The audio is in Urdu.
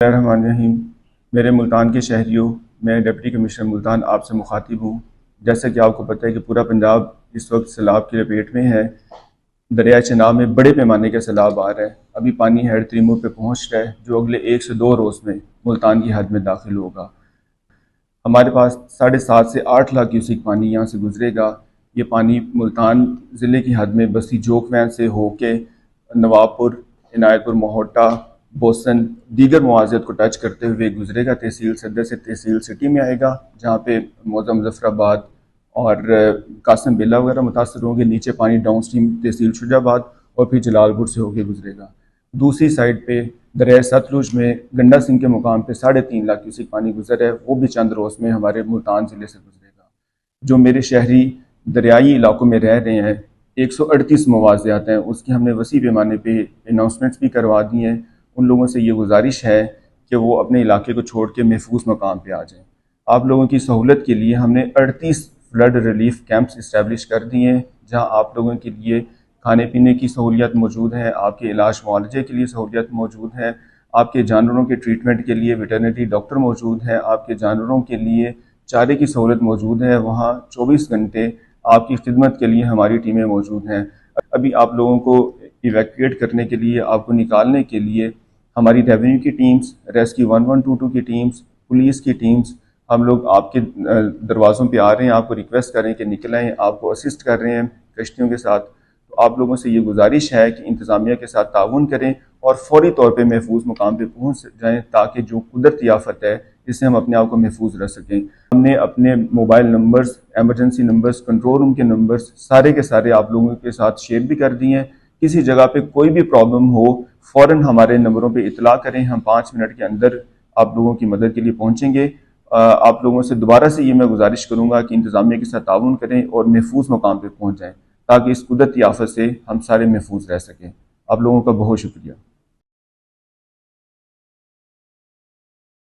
الرحمن الرحیم۔ میرے ملتان کے شہریوں، میں ڈپٹی کمشنر ملتان آپ سے مخاطب ہوں۔ جیسا کہ آپ کو پتہ ہے کہ پورا پنجاب اس وقت سیلاب کی لپیٹ میں ہے۔ دریائے چناب میں بڑے پیمانے کا سیلاب آ رہا ہے۔ ابھی پانی ہیڈ تریمور پہ پہنچ رہا ہے، جو اگلے 1 سے 2 روز میں ملتان کی حد میں داخل ہوگا۔ ہمارے پاس 7.5 سے 8 لاکھ کیوسک پانی یہاں سے گزرے گا۔ یہ پانی ملتان ضلع کی حد میں بستی جوک وین سے ہو کے نواب پور، عنایت پور، مہوٹا، بوسن، دیگر مواضعات کو ٹچ کرتے ہوئے گزرے گا۔ تحصیل صدر سے تحصیل سٹی میں آئے گا، جہاں پہ موزہ مظفر آباد اور قاسم بلا وغیرہ متاثر ہوں گے۔ نیچے پانی ڈاؤن سٹریم تحصیل شجاع آباد اور پھر جلال پور سے ہو کے گزرے گا۔ دوسری سائڈ پہ دریائے ستلج میں گنڈا سنگھ کے مقام پہ 3.5 لاکھ کیوسک پانی گزر ہے، وہ بھی چند روز میں ہمارے ملتان ضلع سے گزرے گا۔ جو میرے شہری دریائی علاقوں میں رہ رہے ہیں، 138 مواضعات ہیں، اس کی ہم نے وسیع پیمانے پہ اناؤنسمنٹس بھی کروا دی ہیں۔ ان لوگوں سے یہ گزارش ہے کہ وہ اپنے علاقے کو چھوڑ کے محفوظ مقام پہ آ جائیں۔ آپ لوگوں کی سہولت کے لیے ہم نے 38 فلڈ ریلیف کیمپس اسٹیبلش کر دیے ہیں، جہاں آپ لوگوں کے لیے کھانے پینے کی سہولیات موجود ہیں، آپ کے علاج معالجے کے لیے سہولیات موجود ہیں، آپ کے جانوروں کے ٹریٹمنٹ کے لیے ویٹرنری ڈاکٹر موجود ہیں، آپ کے جانوروں کے لیے چارے کی سہولت موجود ہے۔ وہاں 24 گھنٹے آپ کی خدمت کے لیے ہماری ٹیمیں موجود ہیں۔ ابھی آپ لوگوں کو ایویکویٹ کرنے کے لیے، آپ کو نکالنے کے لیے ہماری ریونیو کی ٹیمز، ریسکیو 1122 کی ٹیمز، پولیس کی ٹیمز، ہم لوگ آپ کے دروازوں پہ آ رہے ہیں، آپ کو ریکویسٹ کر رہے ہیں کہ نکلیں، آپ کو اسسٹ کر رہے ہیں کشتیوں کے ساتھ۔ تو آپ لوگوں سے یہ گزارش ہے کہ انتظامیہ کے ساتھ تعاون کریں اور فوری طور پہ محفوظ مقام پہ پہنچ جائیں، تاکہ جو قدرتی آفت ہے اس سے ہم اپنے آپ کو محفوظ رکھ سکیں۔ ہم نے اپنے mobile numbers, emergency numbers, control room کے نمبرز سارے کے سارے آپ لوگوں کے ساتھ شیئر بھی کر دیے ہیں۔ کسی جگہ پہ کوئی بھی پرابلم ہو، فوراً ہمارے نمبروں پہ اطلاع کریں، ہم 5 منٹ کے اندر آپ لوگوں کی مدد کے لیے پہنچیں گے۔ آپ لوگوں سے دوبارہ سے یہ میں گزارش کروں گا کہ انتظامیہ کے ساتھ تعاون کریں اور محفوظ مقام پہ پہنچ جائیں، تاکہ اس قدرتی آفت سے ہم سارے محفوظ رہ سکیں۔ آپ لوگوں کا بہت شکریہ۔